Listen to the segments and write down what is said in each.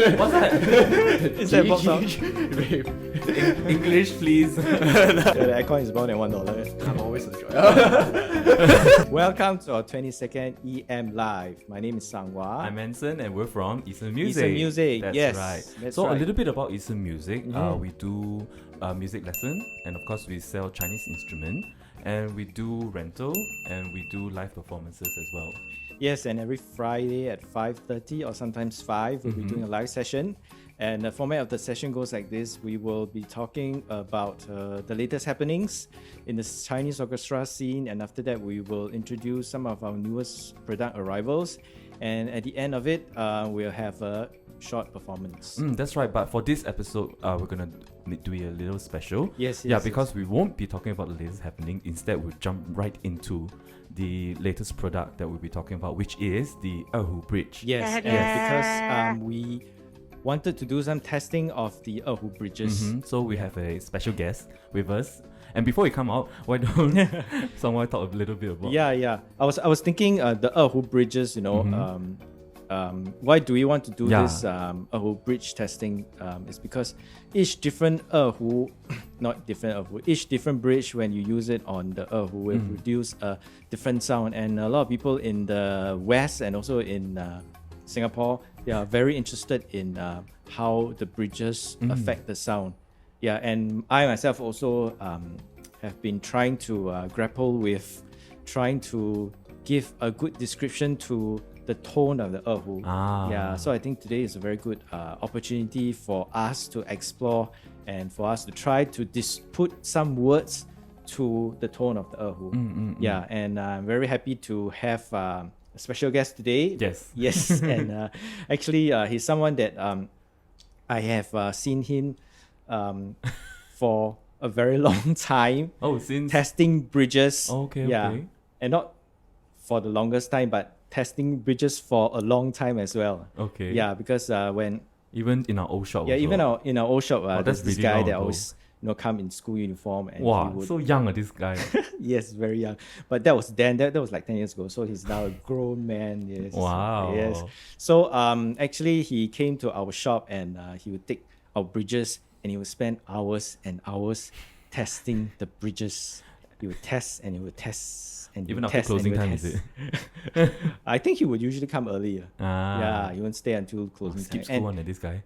What's that? Is that box sound? English, please. The aircon is more than $1. I'm always a joy. Welcome to our 22nd EM Live. My name is Sung Wah. I'm Anson, and we're from Eason Music. Eason Music, That's yes. right. That's so right. a little bit about Eason Music. We do music lesson, and of course we sell Chinese instrument, and we do rental, and we do live performances as well. Yes, and every Friday at 5:30 or sometimes 5, we'll be doing a live session. And the format of the session goes like this. We will be talking about the latest happenings in the Chinese orchestra scene. And after that, we will introduce some of our newest product arrivals. And at the end of it, we'll have a short performance. That's right. But for this episode, we're going to do a little special. Yes. Because we won't be talking about the latest happening. Instead, we'll jump right into the latest product that we'll be talking about, which is the Erhu bridge. Yes, because we wanted to do some testing of the Erhu bridges. So we have a special guest with us. And before we come out, why don't someone talk a little bit about? Yeah. I was thinking the Erhu bridges. Why do we want to do this Erhu bridge testing? It's because each different bridge, when you use it on the Erhu, will produce a different sound. And a lot of people in the West and also in Singapore, they are very interested in how the bridges affect the sound. Yeah, and I myself also have been trying to grapple with trying to give a good description to the tone of the Erhu. Yeah, so I think today is a very good opportunity for us to explore and for us to try to put some words to the tone of the Erhu. Yeah, and I'm very happy to have a special guest today. Yes, and actually he's someone that I have seen him for a very long time. Since testing bridges. Okay. And not for the longest time, but testing bridges for a long time as well. Okay. Yeah, because when even in our old shop. Yeah, also. even in our old shop, there's this really guy long that ago. always come in school uniform and Wow, he would, so young this guy. yes, very young. But that was then. That was like 10 years ago. So he's now a grown man. Yes. Wow. Yes. So actually he came to our shop and he would take our bridges and he would spend hours and hours testing the bridges. He would test and he would test and he Even would after test closing and he time, would is test. it? I think he would usually come early. Yeah, he won't stay until closing Skip time. school one, this guy.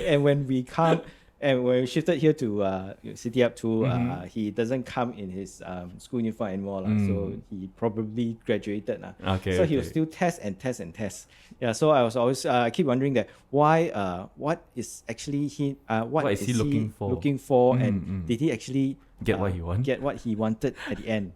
And when we come, and when we shifted here to City Up 2, he doesn't come in his school uniform anymore. So he probably graduated. Okay. So he will still test and test and test. Yeah, so I was always keep wondering that why, what is actually what is he looking for, and did he actually Get what he wants? Get what he wanted at the end.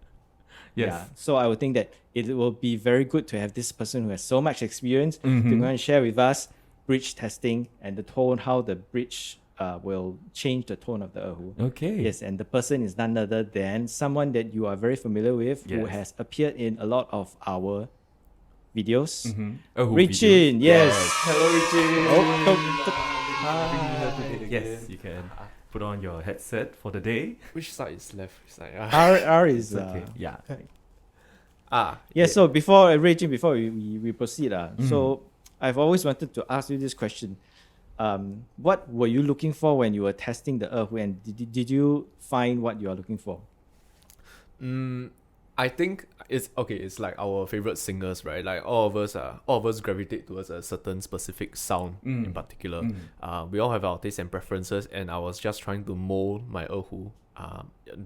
Yes. Yeah, so I would think that it will be very good to have this person who has so much experience to go and share with us bridge testing and the tone, how the bridge will change the tone of the Erhu. Okay. Yes, and the person is none other than someone that you are very familiar with, who has appeared in a lot of our videos. Ruijun, yes. Hello, Ruijun. Yes, you can put on your headset for the day. Which side is left? Which side? R is Okay. Yeah. So before Ruijun, before we proceed, so I've always wanted to ask you this question. What were you looking for when you were testing the Erhu, and did you find what you are looking for? I think it's like our favorite singers, right? Like all of us gravitate towards a certain specific sound in particular. We all have our tastes and preferences, and I was just trying to mold my Erhu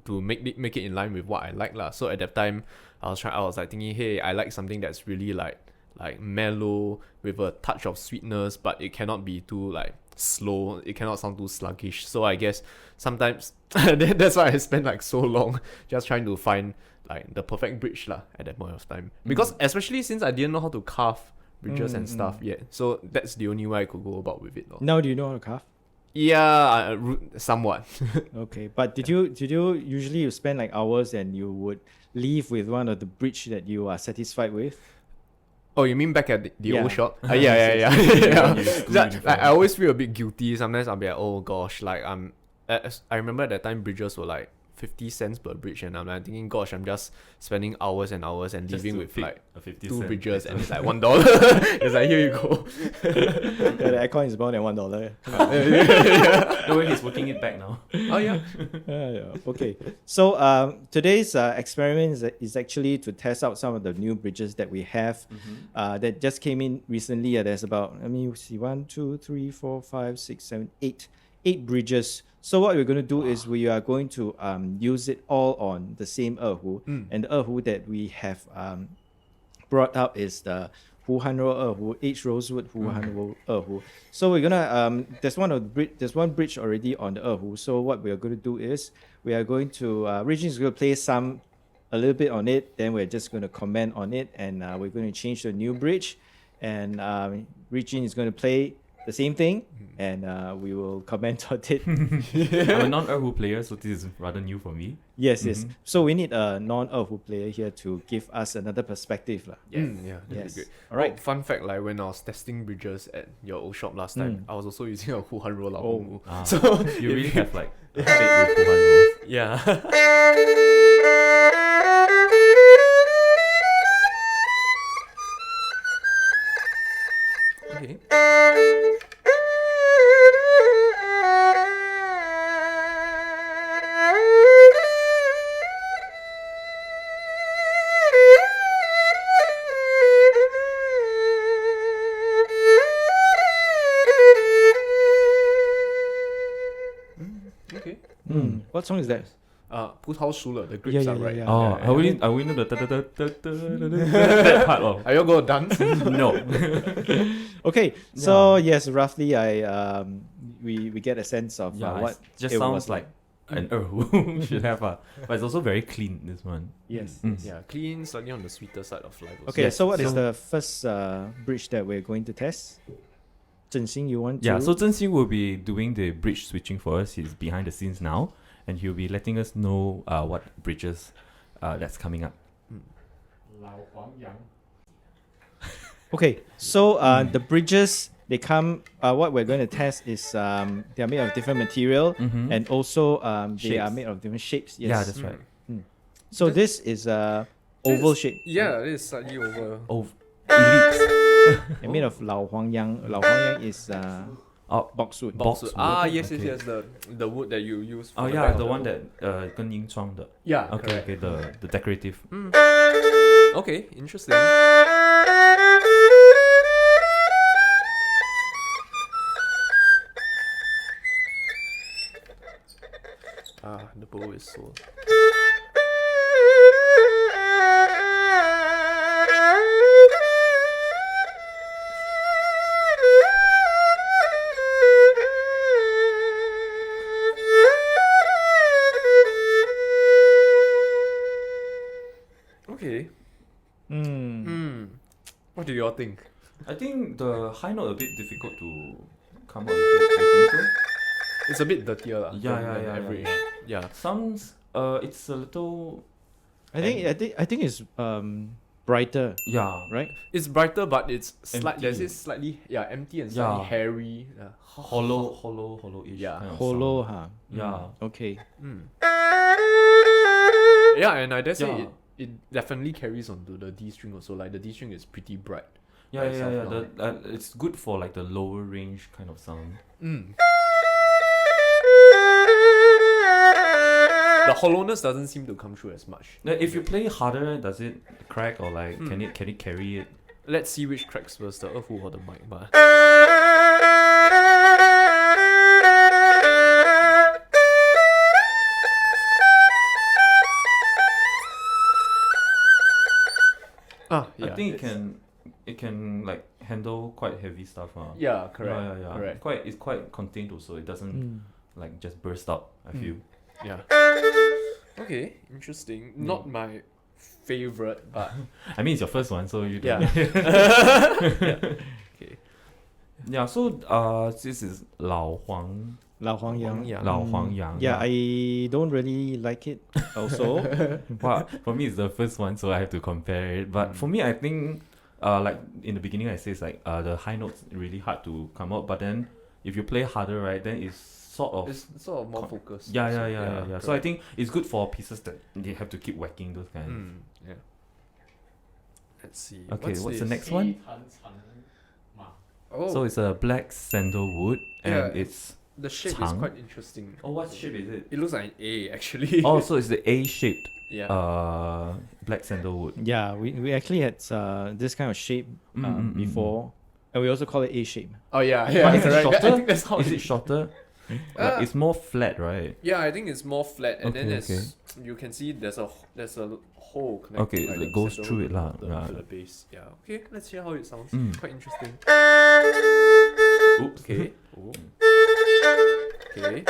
to make it in line with what I like lah. So at that time I was like thinking, hey, I like something that's really like mellow with a touch of sweetness, but it cannot be too like slow, it cannot sound too sluggish. So I guess sometimes that's why I spent like so long just trying to find like the perfect bridge lah at that point of time, because especially since I didn't know how to carve bridges and stuff yet, so that's the only way I could go about with it. Now do you know how to carve? Yeah, somewhat. Okay, but did you usually you spend like hours and you would leave with one of the bridge that you are satisfied with? Oh, you mean back at the old shop? Yeah. Yeah. I always feel a bit guilty. Sometimes I'll be like, oh gosh, like I remember at that time bridges were like 50 cents per bridge, and I'm like thinking, gosh, I'm just spending hours and hours and Just leaving to with pick like a 50 two cent bridges, and paper. it's like $1. It's like, here you go. Yeah, the aircon is more than $1. No way, he's working it back now. Oh yeah. Yeah. Okay. So today's experiment is actually to test out some of the new bridges that we have that just came in recently. There's about, let me see, 1, 2, 3, 4, 5, 6, 7, 8 bridges. So what we're going to do is we are going to use it all on the same Erhu. And the Erhu that we have brought up is the Erhu, Aged Rosewood Erhu. So we're gonna there's one bridge already on the Erhu. So what we are going to do is we are going to Ruijun is going to play a little bit on it. Then we're just going to comment on it, and we're going to change to a new bridge. And Ruijun is going to play the same thing, and we will comment on it. I'm a non-Erhu player, so this is rather new for me. Yes. So we need a non-Erhu player here to give us another perspective, lah. Yeah, that'd Yes. be great. All right. Oh, fun fact, like when I was testing bridges at your old shop last time, I was also using a 500 老红木. So you really have like a fate with 400. Yeah. Okay. Okay. What song is that? 葡萄熟了, the grapes are right. Yeah. Oh, I only know the that part of. Are you going to dance? No. Okay, so yes, roughly we get a sense of Yeah, what it just it sounds was like an Erhu should have but it's also very clean, this one. Yes. Yeah, clean, slightly on the sweeter side of life. Also. Okay, Yes, so what is so- the first bridge that we're going to test? Zhenxing, you want to? Yeah, so Zhenxing will be doing the bridge switching for us. He's behind the scenes now, and he'll be letting us know what bridges that's coming up. Okay, so the bridges, they come, what we're going to test is they are made of different material, and also they are Shapes. made of different shapes. Yes. Yeah, that's right. So this is oval shape. Yeah, it is slightly over. Oh, ellipse. They're made of 老黄杨. 老黄杨 is Oh, boxwood. Boxwood. Yes, Okay. yes, the wood that you use. For Oh the yeah, back the of one that 跟银窗的. Yeah. Okay, correct. okay, the decorative. Okay, interesting. The bow is so. Okay. What do y'all think? I think the high note a bit difficult to come out with it. I think so. It's a bit dirtier, lah. Yeah, than yeah. average. Yeah. Sounds it's a little I think it's brighter, yeah. right? It's brighter, but it's Empty. there's this slightly empty and slightly Yeah. hairy. Hollow-ish. Yeah. Kind of Hollow, sound. huh? Yeah. Okay. Yeah, and I dare say Yeah. it definitely carries onto the D string also. Like the D string is pretty bright. Yeah, Like yeah, soft yeah. now. It's good for like the lower range kind of sound. The hollowness doesn't seem to come through as much. Now, if you play harder, does it crack or like can it carry it? Let's see which cracks first, the Erhu or the mic. But I think it can like handle quite heavy stuff. Yeah, correct. Yeah. Correct. It's quite contained also. It doesn't like just burst out. I feel. Yeah. Okay, interesting. Not my favorite, but I mean, it's your first one, so you. yeah. Okay. Yeah. So this is 老黄 Lao Huang Yang. Yeah. 老黄杨. Yeah, I don't really like it also. Well, for me, it's the first one, so I have to compare it. But for me, I think, like in the beginning, I say it's like the high notes really hard to come out, but then if you play harder, right, then it's sort of It's sort of more focused. yeah. also. So I think it's good for pieces that they have to keep whacking those kind. Yeah. Let's see. Okay, what's the this? next one? Oh, So it's a black sandalwood, and Yeah. it's the shape is Chang. quite interesting. oh, what shape is it? It looks like an A actually. Oh, so it's the A-shaped yeah. black sandalwood. Yeah, we actually had this kind of shape before, and we also call it A shape. Oh yeah, But yeah. is it Correct. shorter? I think that's how Is it shorter? Like, it's more flat, right? Yeah, I think it's more flat, and then Okay, there's you can see there's a hole connecting. Okay, like, it the goes center through it to lah, the- yeah. to the base. Yeah. Okay, let's hear how it sounds. Mm. Quite interesting. Oops. Okay. Oh. Okay.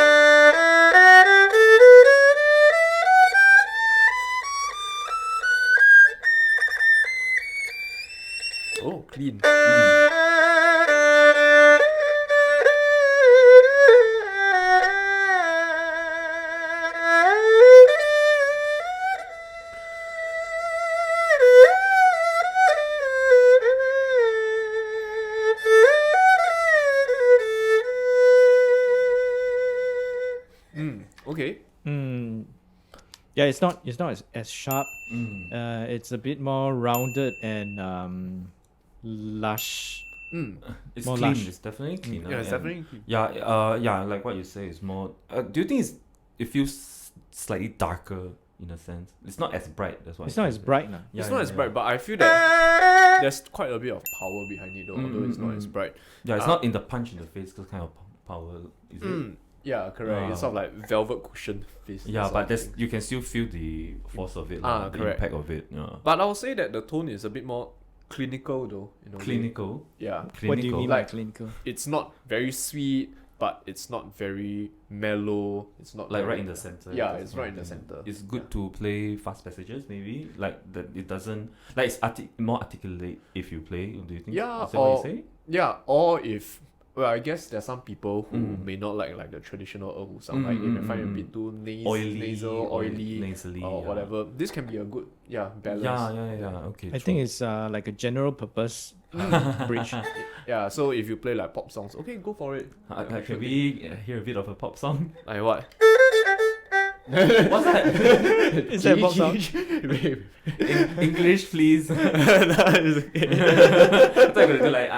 Oh, clean. Okay. Yeah, it's not as sharp. Mm. It's a bit more rounded and lush. It's More clean. lush. It's definitely cleaner. Yeah, it's and- definitely clean. Yeah, like what you say is more. Do you think it feels slightly darker in a sense? It's not as bright. That's why It's not as bright now. It's not as bright, but I feel that there's quite a bit of power behind it, although it's not as bright. Yeah, it's not in the punch in the face kind of power. Is it? Yeah, correct. It's sort of like velvet cushion face. Yeah, sort but of there's thing. you can still feel the force of it, the correct. impact of it. Yeah. But I would say that the tone is a bit more clinical, though. You know, Clinical. Yeah, What do you mean by Like- clinical? it's not very sweet, but it's not very mellow. It's not Like very- right in the center. Yeah, that's it's right in the one thing. center. It's good to play fast passages, maybe. Like that, it doesn't like it's more articulate if you play. Do you think? Yeah, Is that what you say? Yeah, or if I guess there's some people who may not like the traditional Erhu sound, like they may find it a bit too nasal, oily, nasally, or yeah. whatever. This can be a good balance. Yeah. Okay. I think it's like a general purpose bridge. Yeah, so if you play like pop songs, okay, go for it. Can we hear a bit of a pop song? Like what? What's that? Is that a pop song? English, please. I thought you were gonna do like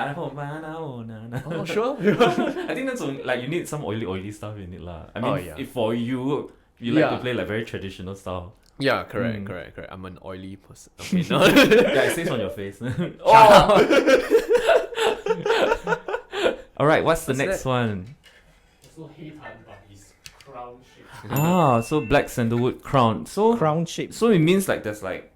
Oh, sure. I think that's like you need some oily stuff in it lah. I mean, if for you like to play like very traditional style. Yeah, correct. I'm an oily person. Okay, no. Yeah, it says on your face. Oh. All right, what's the What's next that? one? Also黑檀, but it's crown shape. Ah, so black sandalwood crown. So Crown shape. so it means like there's like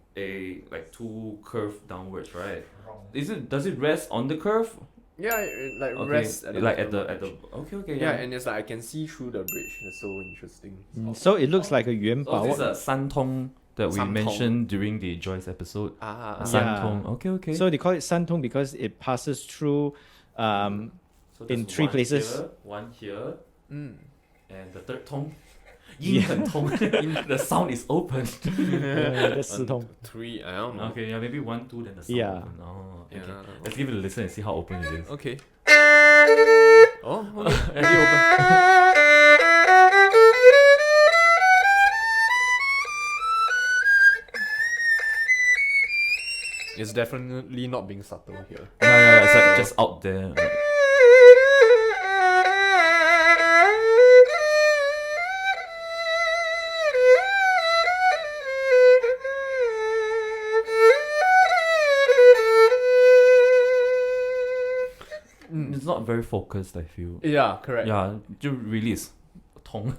two curve downwards, right? Does it rest on the curve? Yeah, it like Okay, rest at the like at bottom. the okay Yeah, and it's like I can see through the bridge. That's so interesting. So it looks like a yuan So this is bao. a san tong that we San tong. mentioned during the Joyce episode. Ah, San Yeah. tong. Okay. So they call it santong because it passes through So in there's 3 one places. here, one here, mm. and the third tong. Yin and tong. The sound is open. that's 四通. 3, I don't know. Okay, yeah, maybe 1, 2, then the sound Yeah. open. Oh, okay. Yeah. Let's give it a listen and see how open it is. Okay. Oh, okay. Actually open. It's definitely not being subtle here. Yeah, it's like just out there. It's not very focused, I feel. Yeah, correct. Yeah, it really is tong.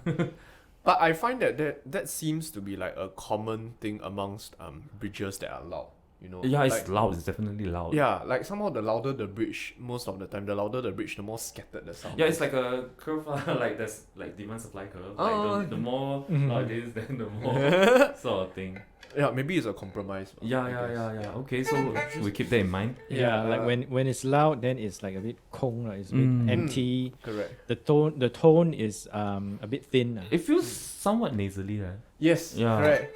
But I find that seems to be like a common thing amongst bridges that are loud. You know. Yeah, it's like, loud. It's definitely loud. Yeah, like somehow the louder the bridge, most of the time, the louder the bridge, the more scattered the sound. Yeah, it's like a curve, like there's like demand supply curve. Like the more loud it is, then the more sort of thing. Yeah, maybe it's a compromise. I guess. Yeah. Okay, so we keep that in mind. Yeah, like when it's loud, then it's like a bit kong, it's a bit empty. Correct. The tone is a bit thin. It feels somewhat nasally, right? Yes. Yeah. Correct.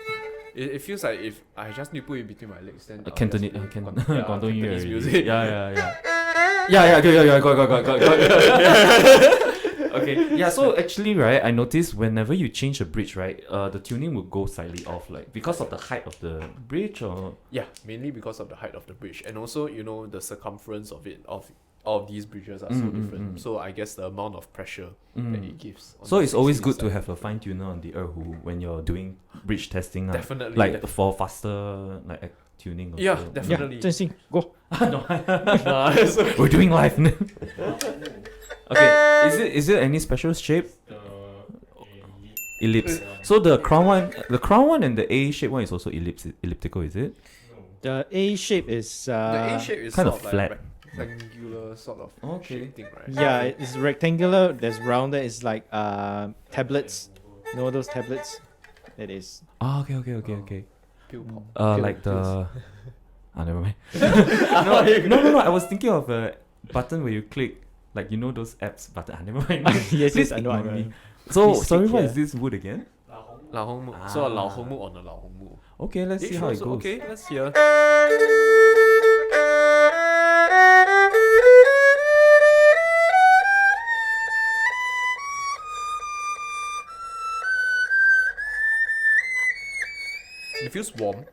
It feels like if I just need to put it between my legs, then I'll Cantonese, just play Guangdong Cantonese music. music. Yeah. Got. Okay, yeah, so actually, right, I noticed whenever you change a bridge, right, the tuning will go slightly off, like, because of the height of the bridge, or... Yeah, mainly because of the height of the bridge. And also, you know, the circumference of it, of these bridges are so different. So I guess the amount of pressure that it gives. So it's always good to have a fine tuner on the Erhu when you're doing bridge testing. Definitely. Like, for faster, like, tuning. Yeah, also. definitely. Yeah, 真心 go. We're doing live now. Okay, is it any special shape? The Ellipse. So the crown one and the A shape one is also elliptical, is it? The A shape is The A shape is kind sort of of flat. like rectangular sort of shape thing, right? yeah, it's rectangular. There's rounded. It's like tablets. You know those tablets? It is. Oh, okay. Pill pop. Like the... never mind. No. I was thinking of a button where you click, like, you know those apps button. Never mind. yes, I know. ignore me. So, Please sorry, stick what here. is this wood again? 老红木. So 老红木 on the 老红木. Okay, let's see how it goes. Okay, let's hear. It feels warm.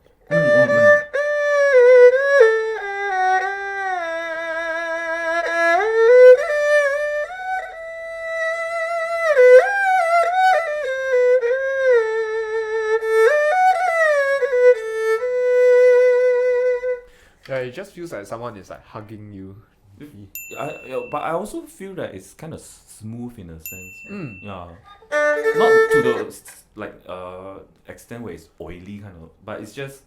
Yeah, it just feels like someone is like hugging you. But I also feel that it's kind of smooth in a sense. Mm. Yeah. Not to the extent where it's oily kind of, but it's just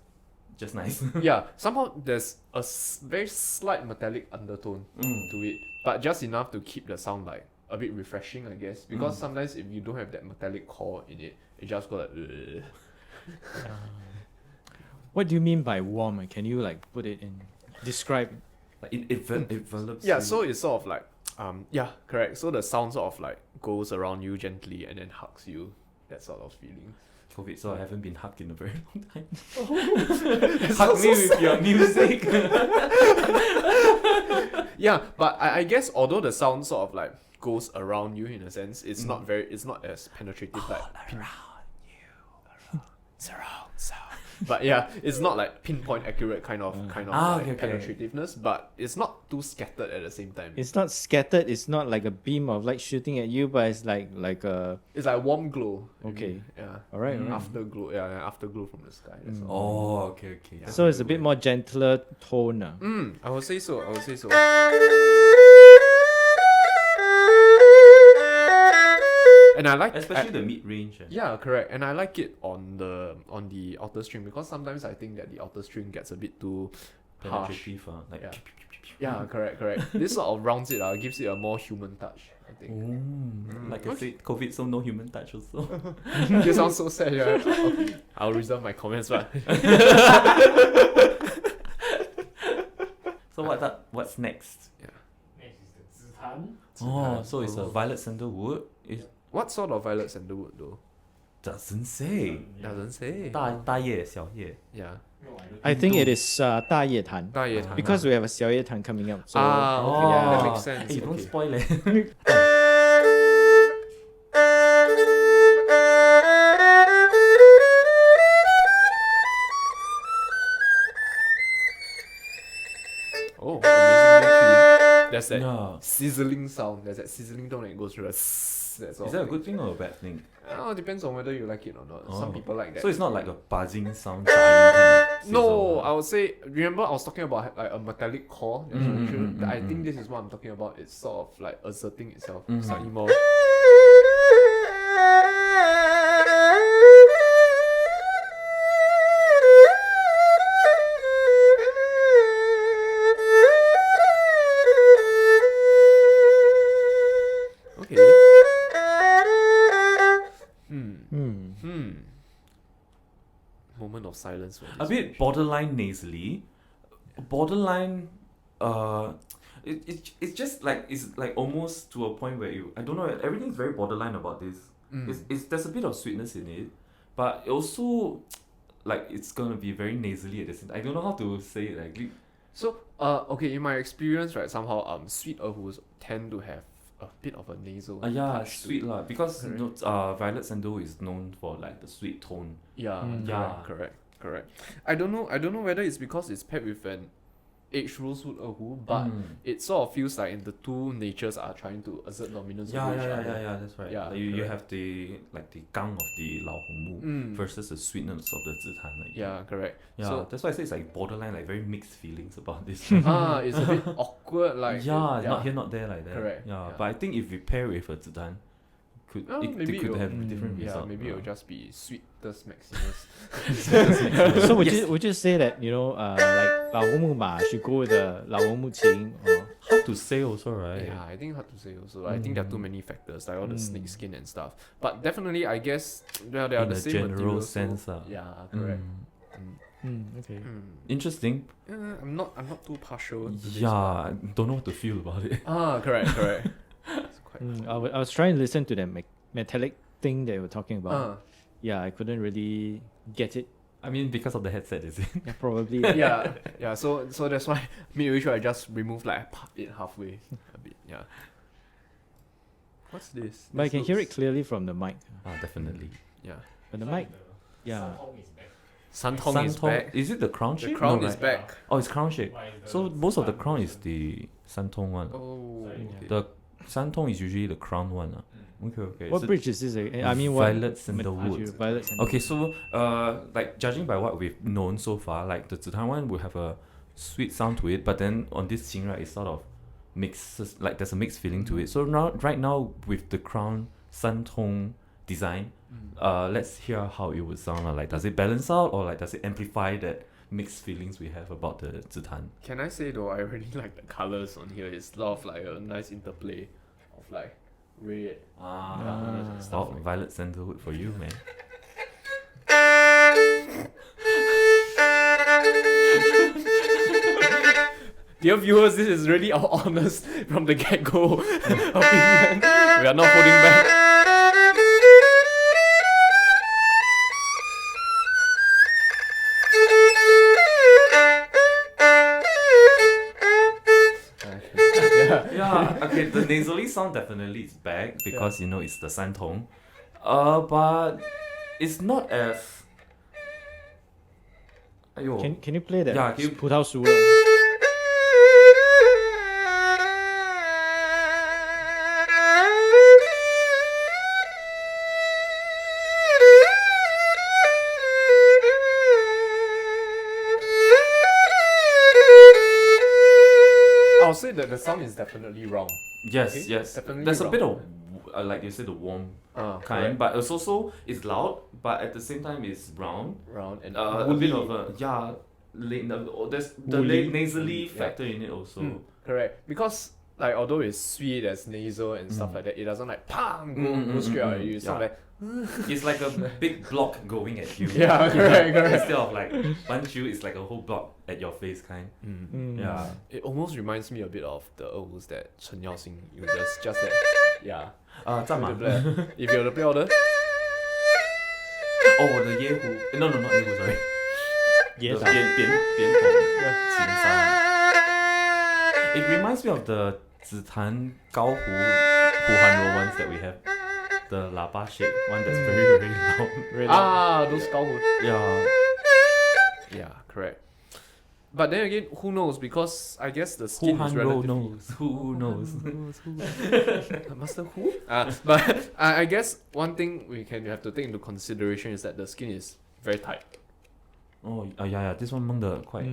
nice. Yeah, somehow there's a very slight metallic undertone to it, but just enough to keep the sound like a bit refreshing, I guess. Because sometimes if you don't have that metallic core in it, it just go like. What do you mean by warm? Can you like put it in? Describe. Like it envelops Yeah, you. so it's sort of like yeah, correct. So the sound sort of like goes around you gently and then hugs you. That sort of feeling. COVID, so I haven't been hugged in a very long time. Hug me with your music. Yeah, but I guess although the sound sort of like goes around you in a sense, it's not as penetrative like Around you, surround sound. But yeah, it's not like pinpoint accurate kind of okay. penetrativeness, but it's not too scattered at the same time. It's not scattered. It's not like a beam of light shooting at you, but it's like a. It's like warm glow. Okay. Yeah. Alright. Afterglow. Yeah, afterglow from the sky. That's all. Oh, okay. Yeah. So it's a bit more gentler tone. I would say so. And I like Especially the mid range. yeah, correct. And I like it on the outer string because sometimes I think that the outer string gets a bit too harsh. Penetrative, like Yeah. Yeah, correct. This sort of rounds it out, gives it a more human touch, I think. like I said, COVID, so no human touch also. You sound so sad, yeah. Okay, I'll reserve my comments, but So what's next? Next is the 紫檀. Oh, so it's a violet sandalwood. It what sort of violet sandalwood though? doesn't say. Doesn't say. 大叶小叶. Yeah. No, I don't I think it is 大叶檀 大叶檀. because we have a 小叶檀 coming up. So Okay, yeah, that Oh. makes sense. Hey, don't Okay. spoil it. Oh, amazingly clean. There's that Yeah. sizzling sound. There's that sizzling tone that goes through. That's all. Is that a good thing or a bad thing? Oh, it depends on whether you like it or not. Some Oh. people like that. So it's not like a buzzing sound, giant kind of No, sizzle. I would say. Remember, I was talking about like a metallic core. I think this is what I'm talking about. It's sort of like asserting itself slightly more. Okay. Moment of silence. when A this bit finished. borderline nasally, borderline. It's just like it's like almost to a point where I don't know. Everything's very borderline about this. It's there's a bit of sweetness in it, but also like it's gonna be very nasally at the same time. I don't know how to say it. Like So, okay, in my experience, right, somehow sweet Erhus tend to have a bit of a nasal Yeah, touch to sweet it. lah. Because Correct. Violet Sandalwood is known for like the sweet tone. Yeah, Yeah. correct. I don't know whether it's because it's paired with an aged rosewood Erhu, but it sort of feels like the two natures are trying to assert dominance over each other. Yeah, that's right. Yeah, Like you correct. have the gang of the Lao Hong Mu versus the sweetness of the Zitan. Like, Yeah, correct. yeah, So that's why I say it's like borderline, like very mixed feelings about this. it's a bit awkward, like yeah, not here, not there, like that. Correct, Yeah, yeah. but I think if we pair with a Zitan, maybe it could it'll- have different yeah, results. maybe it'll just be sweetest maximus. So would you say that like 老红木马 should go with the 老红木琴or hard to say also, right? Yeah, I think hard to say also. I think there are too many factors, like all the snake skin and stuff. But definitely, I guess they are In the a same general materials, sense, so, ah. yeah, correct. okay. Interesting. I'm not too partial. To this, Yeah, I don't know what to feel about it. correct. It's quite I was trying to listen to that metallic thing that you were talking about. uh, Yeah, I couldn't really get it. I mean, because of the headset, is it? Yeah, probably. yeah. So that's why midway through I just removed like it halfway a bit. Yeah. What's this? But I This can hear it looks- clearly from the mic. Definitely. Yeah. But the mic, yeah. Santong is back. Is it the crown The shape? crown No, is right? back. Oh, it's crown shape. So most of the crown is the Santong one. Oh. Okay. The Santong is usually the crown one. Okay. What so bridge is this? I mean, what Violet Sandalwood. Violet Sandalwood. Okay, so like judging by what we've known so far, like the Zitan one will have a sweet sound to it, but then on this Qing, right, it sort of mixes, like there's a mixed feeling to it. So right now with the crown Santong design, let's hear how it would sound. Like does it balance out or like does it amplify that mixed feelings we have about the Zitan? Can I say though, I really like the colors on here. It's a lot of like a nice interplay of like red. and stuff Well, like Violet Sandalwood for you, man. Dear viewers, this is really our honest from the get-go opinion. We are not holding back. Yeah, okay, the nasally sound definitely is back because you know it's the Santong. But it's not as. Ayo. Can you play that? Yeah, can you- 葡萄树了。I'll say that the sound is definitely wrong. Yes, Okay, yes. definitely There's a wrong. bit of, like you said, the warm kind, Correct. but it's also it's loud, but at the same time it's round. Round and A bit of a there's the Woolly. nasally Yeah. factor in it also. correct. Because like although it's sweet as nasal and stuff like that, it doesn't like go straight out at you. It's not Yeah. like It's like a big block going at you. Yeah, correct. Instead of like one chew, it's like a whole block at your face kind. Yeah. It almost reminds me a bit of the Erhus that Chen Yaoxing uses. Just that, yeah. 战马 If you're the play order, Oh, the Yehu. No, not Yehu, sorry. 椰 The 枣。扁筒琴沙. It reminds me of the Zitan Gaohu Huhanro ones that we have. The lapa shape one that's very, very loud. Really? those Gaohu. Yeah. Yeah, correct. But then again, who knows? Because I guess the skin is Huhanro relatively. knows. Who knows? Master Who? But I guess one thing we have to take into consideration is that the skin is very tight. Oh, yeah. This one among the quite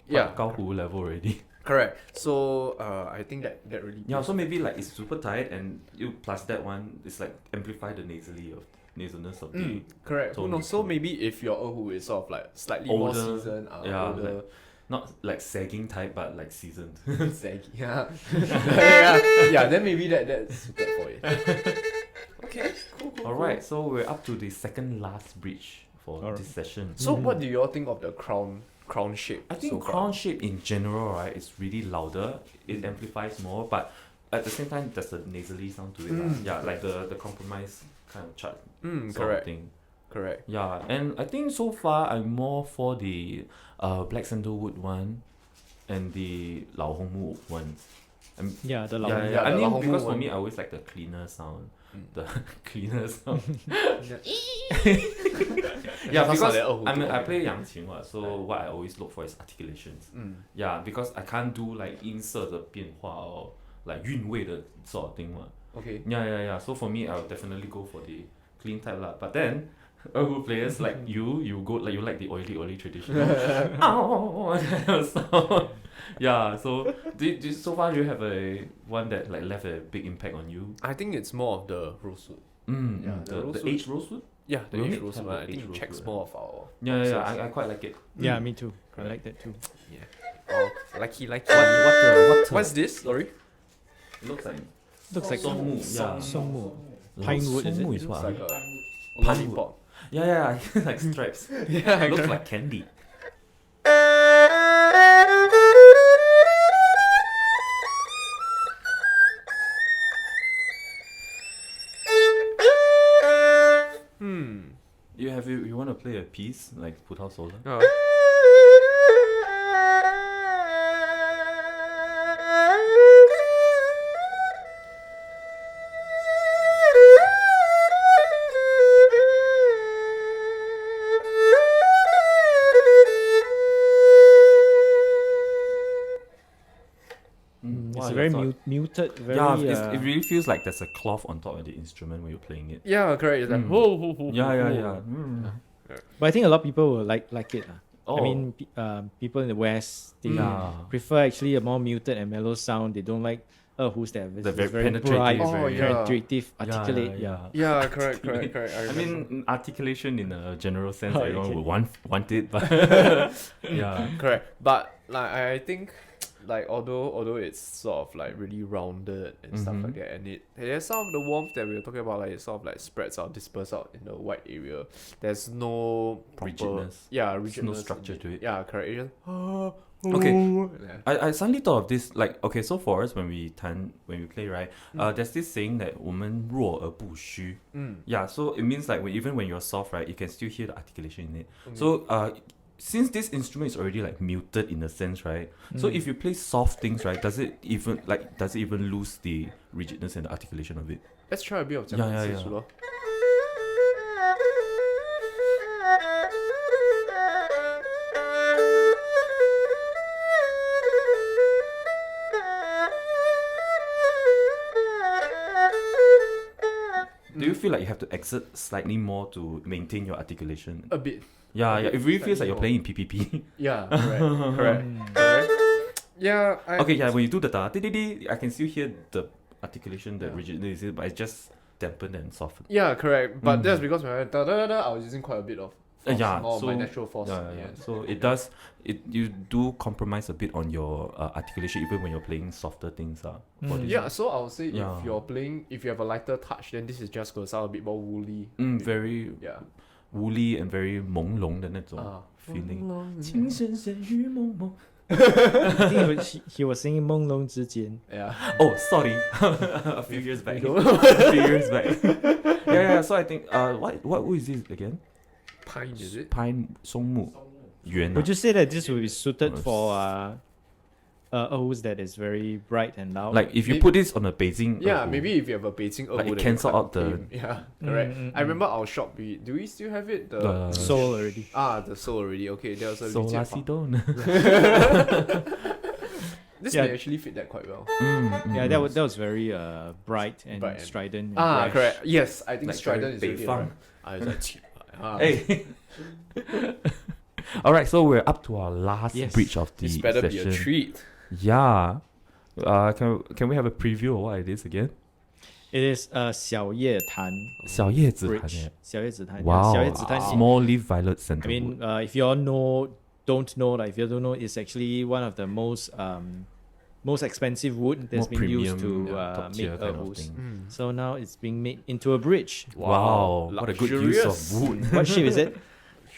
Yeah. 高湖 level already. Correct. So I think that really. Yeah, so maybe like it's super tight and you plus that one, it's like amplify the nasalness of the correct. Who tone. knows? So maybe if your Erhu is sort of like slightly more Older, seasoned, yeah, older, not like sagging type but like seasoned. saggy, yeah, yeah, then maybe that's suited for it. Okay, cool. Alright, so we're up to the second last bridge for Alright. this session. So what do you all think of the crown shape? I think so far? crown shape in general, right, is really louder. It amplifies more, but at the same time, there's a nasally sound to it. lah. Yeah, like the compromise kind of chart sort of correct, thing. correct. Yeah, and I think so far I'm more for the Black Sandalwood one. and the 老红木 ones. Yeah, the Yeah, long. yeah, Yeah, I the mean, Lao Hong because Mu for one. me, I always like the cleaner sound. The cleaner sound. Yeah, That's because not the Erhu I mean, too. I play Yangqin, so what I always look for is articulations. Yeah, because I can't do like 音色的变化 or like 韵味的 sort of thing. Okay. Yeah. So for me, I'll definitely go for the clean type lah. But then, Erhu players like you go like you like the oily traditional. Oh, kind of sound. Yeah. So so far do you have a one that like left a big impact on you? I think it's more of the rosewood. Yeah, the the rosewood. aged rosewood. Yeah, the We'll aged make rosewood. time I for think aged it checks rosewood. more of our. Yeah. I quite like it. Yeah, me too. I like that too. Oh, lucky. What's this? Sorry. It looks like Looks like Song Mu. Yeah. Song Mu. Pine wood, is it? Song Mu is Looks what? like ah? a lollipop. Yeah, like stripes. Yeah, Looks like candy. You want to play a piece like 葡萄solar? Oh. What It's are very your thoughts? muted, very. Yeah, it really feels like there's a cloth on top of the instrument when you're playing it. Yeah, correct. It's like Yeah. But I think a lot of people will like it. Oh. I mean, people in the West, they Yeah. prefer actually a more muted and mellow sound. They don't like who's that? The very very penetrative, bright, Oh, yeah. penetrative, articulate. Yeah. Yeah, correct. I mean, articulation in a general sense, Oh, everyone okay. would want it, but yeah. correct. But like I think, like although it's sort of like really rounded and stuff like that, and there's some of the warmth that we were talking about, like it sort of like spreads out, disperses out in the white area. There's no proper, Rigidness. Yeah, There's rigidness. no structure to it. Yeah, correct. It's just, Okay. Yeah. I suddenly thought of this, like, okay, so for us when we play, right, there's this saying that 我们弱而不虚. Yeah, so it means like even when you're soft, right, you can still hear the articulation in it. So since this instrument is already like muted in a sense, right? So if you play soft things, right, does it even lose the rigidness and the articulation of it? Let's try a bit of Yeah. lor. Do you feel like you have to exert slightly more to maintain your articulation? A bit. Yeah. It really feels like slightly you're playing in PPP. Yeah, correct. Yeah. Okay, yeah, when you do the da, I can still hear the articulation, the rigidness, but it's just dampened and softened. Yeah, correct. But that's because when I I was using quite a bit of force, Yeah, more of my so- natural force. Yeah. So you do compromise a bit on your articulation even when you're playing softer things. For this. Yeah, so I would say Yeah. if you have a lighter touch, then this is just gonna sound a bit more woolly. Very Yeah. woolly and very 朦胧的那种 feeling. 情深深雨蒙蒙. I think he was singing 朦胧之间. Yeah. Oh, sorry. A few years back. Go. A few years back. Yeah. So I think what wood is this again? Pine, is it? Pine 松木圆. Would you say that this would be suited for Erhus that is very bright and loud? Like if you put this on a Beijing, Yeah, Erhu, maybe if you have a Beijing Like, it Erhu that you cancel cut out the- him. Yeah, correct. I remember our shop. Do we still have it? the soul already. The soul already. Okay, there was a Solar Lijian Sidon. This Yeah. may actually fit that quite well. Yeah, that was very bright and Bright and- strident. and brash. Correct. Yes, I think Like strident is very really Beifang. right. It's like, Hey. All right, so we're up to our last Yes. breach of the this better session. be a treat. Yeah. Can we have a preview of what it is again? It is 小叶檀 小叶紫檀 bridge. 小叶紫檀. Wow. 小叶紫檀. Small leaf violet I sandalwood. mean, if you all don't know, like if you don't know, it's actually one of the most expensive wood that's More been used premium, to top make tier kind of Erhus. thing. So now it's being made into a bridge. Wow, what a good use luxurious. of wood. What shape is it?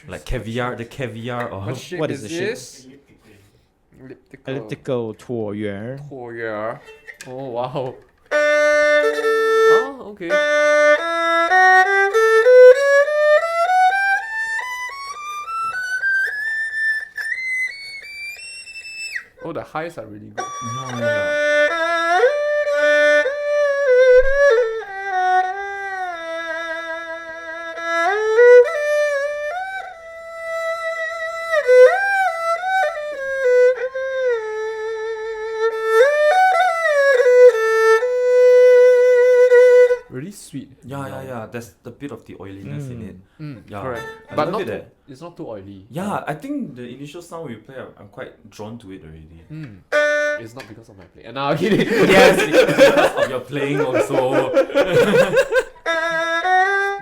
Like caviar, the caviar or What shape What is is the shape? this? Elliptical. Elliptical 椭圆. Oh wow. Oh, okay. Oh, the highs are really good. Yeah. Really sweet. Yeah. There's a bit of the oiliness in it. Yeah, Correct. I But love not it, too, it's not too oily. Yeah, I think the initial sound we play, I'm quite drawn to it already. It's not because of my play. No, I'm kidding. Yes, it's because of your playing also.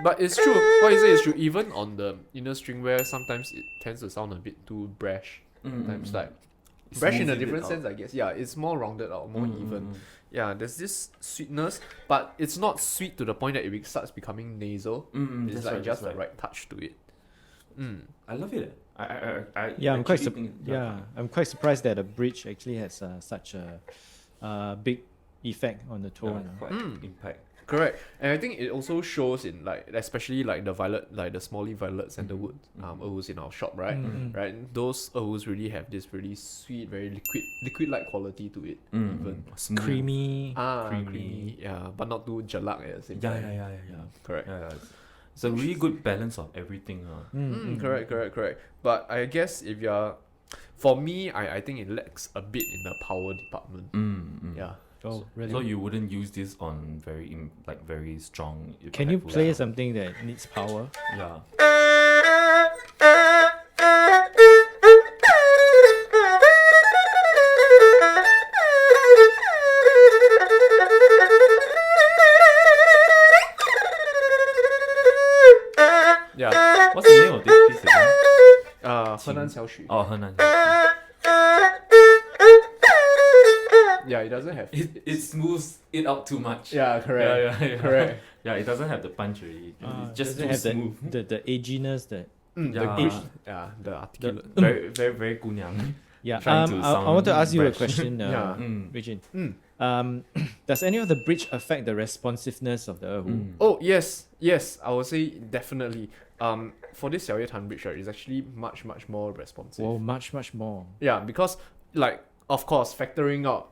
But it's true. What you say is true. Even on the inner string, where sometimes it tends to sound a bit too brash. Sometimes like brash in a Smoothing it different out. sense, I guess. Yeah, it's more rounded out, more even. Yeah, there's this sweetness, but it's not sweet to the point that it starts becoming nasal. It's that's like right, just that's the right touch to it. I love it. I Yeah, I'm quite actually think- I'm quite surprised that a bridge actually has such a big effect on the tone. quite impact. Correct, and I think it also shows in like, especially like the violet, like the smally violet sandalwood, Erhus in our shop, right? Right, those Erhus really have this really sweet, very liquid-like quality to it. Even Smooth. Creamy. creamy, yeah, but not too jalak at the same time. Yeah. Correct. Yeah, it's a really good balance of everything. Correct. But I guess if you're, for me, I think it lacks a bit in the power department. Yeah. Oh, really? So you wouldn't use this on very strong. Can you impactful play sound? something that needs power? Yeah. Yeah. What's the name of this piece again? 河南小曲. Oh, Henan. Yeah, it doesn't have. It smooths it out too much. Yeah, correct. Yeah. Correct. Yeah, it doesn't have the punch already. It's just too doesn't smooth. have the edginess that. Yeah. The articulate. Very gunyang. Yeah. Trying to I want to sound ask you a fresh. question, Yeah. Ruijun. Does any of the bridge affect the responsiveness of the Erhu? Oh yes, I would say definitely. For this 小叶檀 bridge, right, it's actually much more responsive. Well, much more. Yeah, because like of course factoring out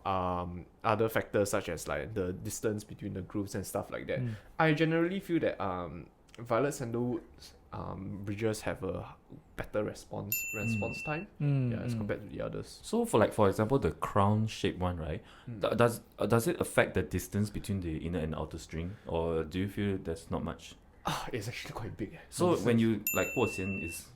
other factors such as like the distance between the grooves and stuff like that. I generally feel that violet sandalwood bridges have a better response time. Yeah, as compared to the others. So for example, the crown shaped one, right? Does it affect the distance between the inner and outer string, or do you feel there's not much? It's actually quite big. So when you like 过弦 is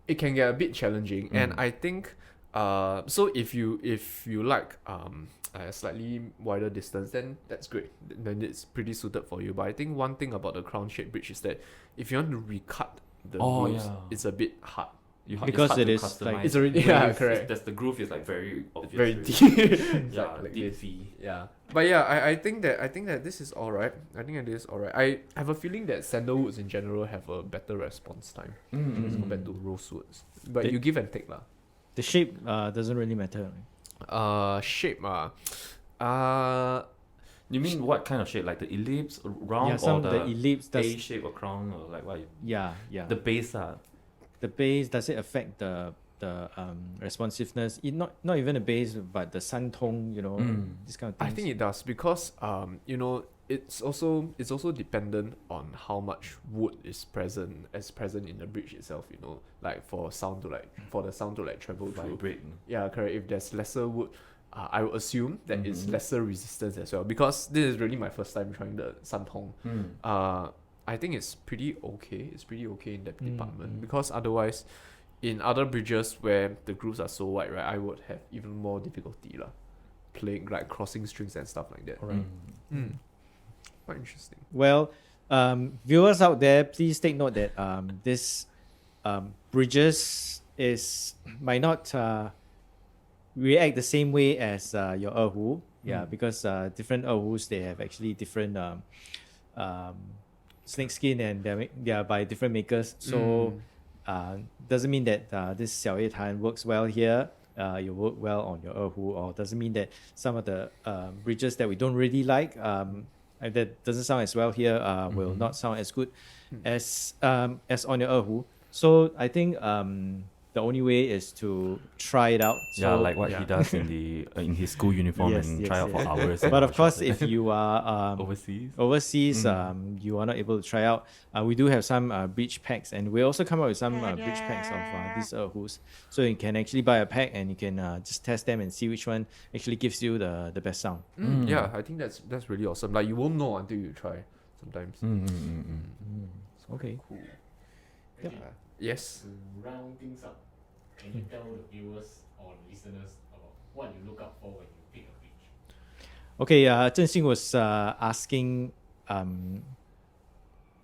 it can get a bit challenging, and I think so if you like a slightly wider distance, then that's great, then it's pretty suited for you. But I think one thing about the crown shaped bridge is that if you want to recut the grooves, it's a bit hard. Because hard it to is, customize. like- It's already correct. That's the groove is like very obvious. Very already. deep. Yeah, like deep this. V. Yeah, but yeah, I think that this is alright. I think that this is alright. I have a feeling that sandalwoods in general have a better response time as compared to rosewoods. But They- you give and take lah. The shape doesn't really matter. Right? Shape You mean what kind of shape? Like the ellipse, round, Yeah, or some the the ellipse does. A shape or crown, or like what? Yeah. The base, The base, does it affect the responsiveness? Not even the base, but the sun tone. This kind of things. I think it does because it's also dependent on how much wood is present in the bridge itself. Like for the sound to travel through. vibrate. Yeah, correct. If there's lesser wood, I would assume that it's lesser resistance as well, because this is really my first time trying the Santong. I think it's pretty okay. It's pretty okay in that department, because otherwise, in other bridges where the grooves are so wide, right, I would have even more difficulty playing, like crossing strings and stuff like that. Alright. Quite interesting. Well, viewers out there, please take note that this bridges might not react the same way as your Erhu. Yeah, because different Erhus, they have actually different snake skin, and they are by different makers. So doesn't mean that this 小叶檀 works well here. You work well on your Erhu, or doesn't mean that some of the bridges that we don't really like, that doesn't sound as well here, will not sound as good as on your Erhu. So I think the only way is to try it out. Yeah, So, like what he does in the in his school uniform Yes, and yes, try out for yes. hours. But of course, if you are overseas, you are not able to try out. We do have some breech packs, and we also come up with some breech packs of these Erhus. So you can actually buy a pack and you can just test them and see which one actually gives you the best sound. Yeah, I think that's really awesome. Like you won't know until you try sometimes. Okay. Cool. Yep. Okay, Yes. to round things up, can you tell the viewers or listeners about what you look out for when you pick a bridge? Okay, Zhenxing was asking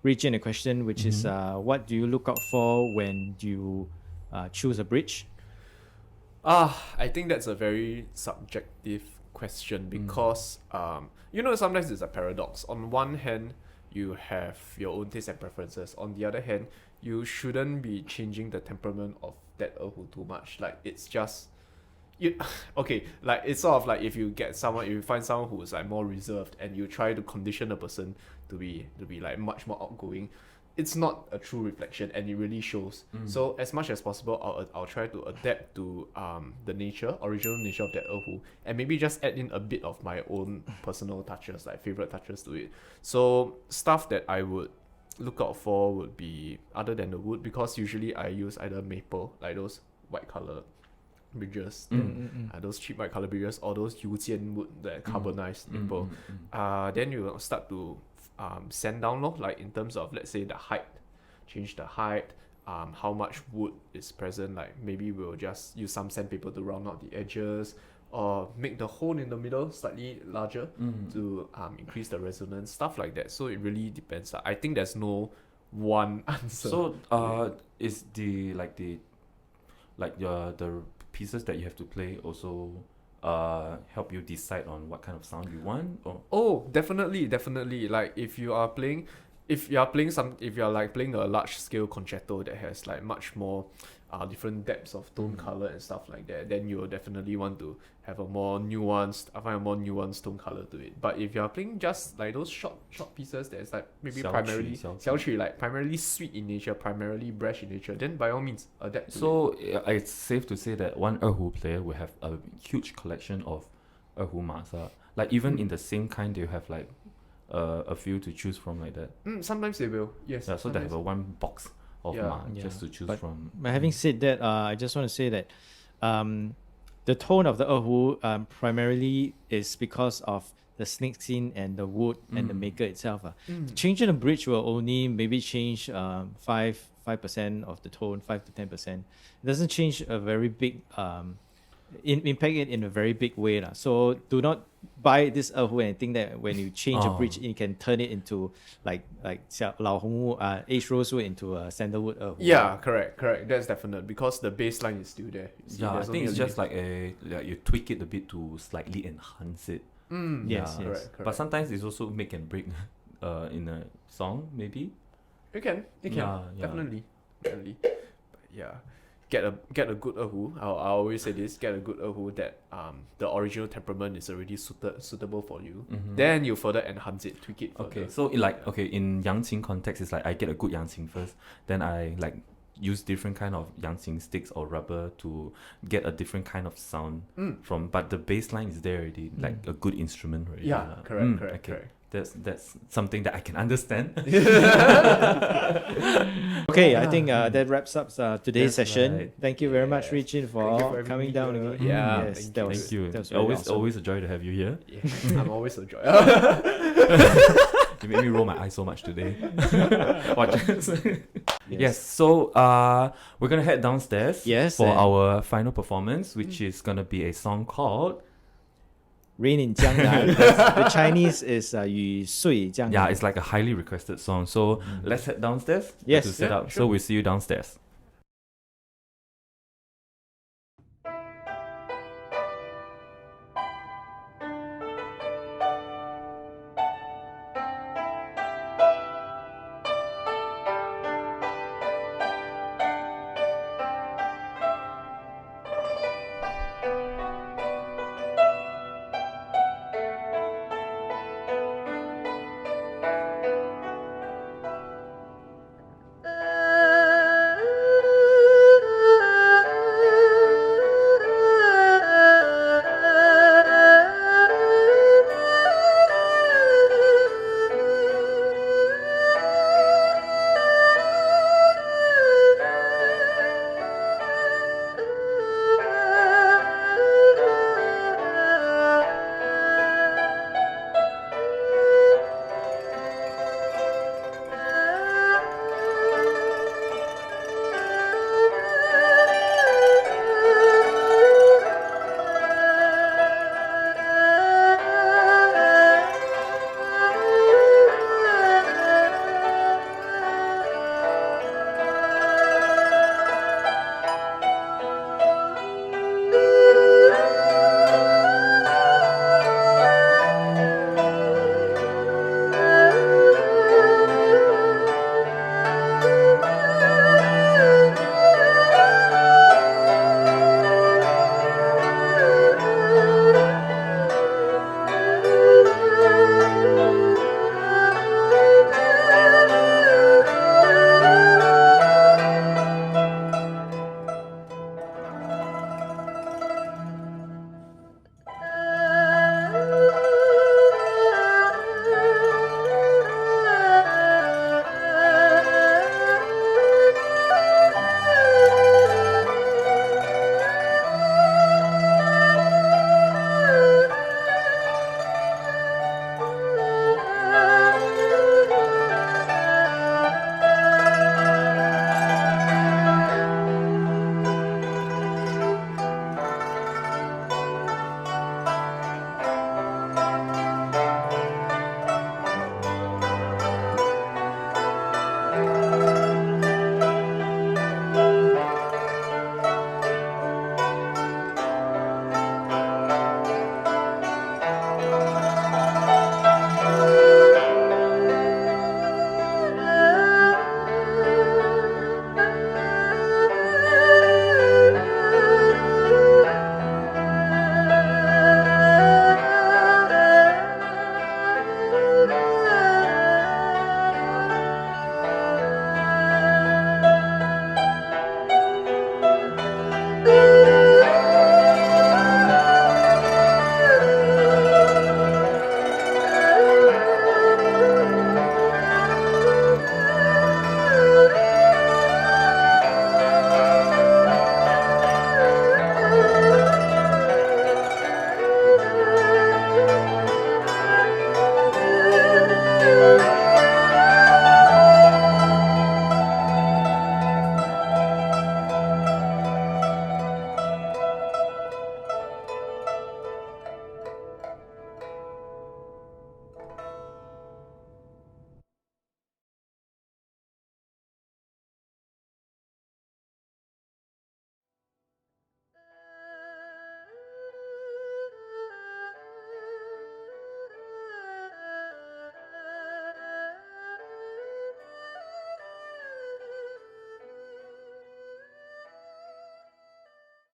Ruijun a question, which is what do you look out for when you choose a bridge? I think that's a very subjective question because sometimes it's a paradox. On one hand, you have your own taste and preferences. On the other hand, you shouldn't be changing the temperament of that Erhu too much. Like it's just like it's sort of like if you find someone who's like more reserved and you try to condition a person to be like much more outgoing, it's not a true reflection and it really shows. So as much as possible, I'll try to adapt to the original nature of that Erhu, and maybe just add in a bit of my own personal touches, like favorite touches to it. So stuff that I would look out for would be, other than the wood, because usually I use either maple, like those white color bridges, those cheap white color bridges, or those Yujian wood, that carbonized maple. Then you will start to sand down like in terms of, let's say, the height, change the height, how much wood is present, like maybe we'll just use some sandpaper to round out the edges, or make the hole in the middle slightly larger to increase the resonance, stuff like that. So it really depends. I think there's no one answer. So is the pieces that you have to play also help you decide on what kind of sound you want? Or? Oh, definitely. Like if you are playing a large scale concerto that has like much more different depths of tone color and stuff like that, then you will definitely want to have a more nuanced tone color to it. But if you are playing just like those short pieces that's like maybe primarily xiaoqi, like primarily sweet in nature, primarily brash in nature, then by all means adapt to it. So it's safe to say that one Erhu player will have a huge collection of Erhu masa. Like even in the same kind, they have like a few to choose from like that. Sometimes they will, yes. Yeah, so they have a one box of ma just to choose from. But having said that, I just want to say that the tone of the Erhu primarily is because of the snake scene and the wood and the maker itself. Changing the bridge will only maybe change 5% of the tone, 5 to 10%. It doesn't change a very big impact it in a very big way. So do not buy this Erhu and think that when you change a bridge, you can turn it into like Lao Hong Mu Aged Rosewood into a Sandalwood Erhu. Yeah, correct. That's definite, because the baseline is still there. I think it's just like you tweak it a bit to slightly enhance it. Yes. Correct. But sometimes it's also make and break in a song, maybe. It can. Definitely. But yeah. Get a good Erhu. I always say this: get a good Erhu that the original temperament is already suitable for you. Then you further enhance it, tweak it further. Okay, so in Yangqing context, it's like I get a good Yangqing first, then I like use different kind of Yangqing sticks or rubber to get a different kind of sound from. But the baseline is there already, like a good instrument already. Yeah, correct. That's something that I can understand. Okay, I think that wraps up today's session. Right. Thank you very much, Ruijun, for coming down again. Yeah, yes, thank you. That was very awesome. Always a joy to have you here. Yeah, I'm always a joy. You made me roll my eyes so much today. Yes. So we're gonna head downstairs for our final performance, which is gonna be a song called Rain in Jiangnan. The Chinese is 雨碎江南. Yeah, it's like a highly requested song. So let's head downstairs Yes. to set up. Sure. So we'll see you downstairs.